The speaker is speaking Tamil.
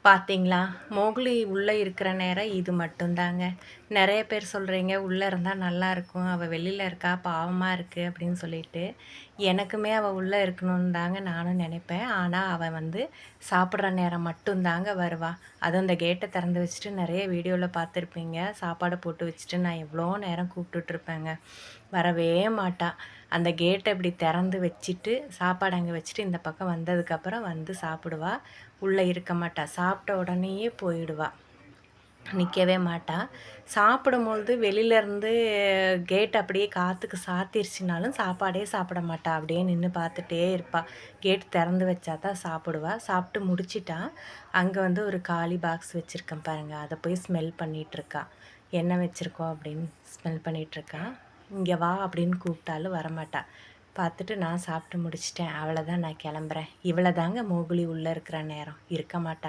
பார்த்தீங்களா? மோக்லி உள்ள இருக்கிற நேரம் இது மட்டும்தாங்க. நெறைய பேர் சொல்றீங்க, "உள்ள இருந்தா நல்லாயிருக்கும். அவ வெளில இருக்கா, பாவமா இருக்கு." அப்படின்னு சொல்லிட்டு. எனக்குமே அவ உள்ள இருக்கணும்னு தாங்க நானும் நெனைப்பேன். ஆனா, அவ வந்து சாப்பிடுற நேரம் மட்டும் தாங்க வருவா. அதுவும் இந்த கேட்ட திறந்து வச்சுட்டு நெறைய வீடியோல பார்த்துருப்பீங்க. சாப்பாட போட்டு வச்சுட்டு நான் எவ்வளோ நேரம் கூப்பிட்டுட்ருப்பேங்க. வரவே மாட்டா. அந்த கேட்ட இப்படி திறந்து வச்சுட்டு, சாப்பாடு அங்க வச்சுட்டு இந்த பக்கம் வந்ததுக்கப்புறம் வந்து சாப்பிடுவா. உள்ள இருக்க மாட்டா. சாப்பிட்ட உடனேயே போயிடுவா. நிக்கவே மாட்டா. சாப்பிடும்பொழுது வெளிலருந்து கேட் அப்படியே காத்துக்கு சாத்திருச்சுனாலும் சாப்பாடே சாப்பிட மாட்டா. அப்படியே நின்னு பார்த்துட்டே இருப்பா. கேட் திறந்து வச்சா தான் சாப்பிடுவா. சாப்பிட்டு முடிச்சுட்டா, அங்க வந்து ஒரு காலி பாக்ஸ் வச்சிருக்கேன் பாருங்க. அத போய் ஸ்மெல் பண்ணிட்டுருக்கா. என்ன வச்சிருக்கோம் அப்படின்னு ஸ்மெல் பண்ணிட்டுருக்கா. "இங்க வா" அப்படின்னு கூப்பிட்டாலும் வரமாட்டா. பார்த்துட்டு நான் சாப்பிட்டு முடிச்சுட்டேன். அவ்வளதான் நான் கிளம்புறேன். இவ்வளதாங்க மோகிலி உள்ள இருக்கிற நேரம். இருக்க மாட்டா.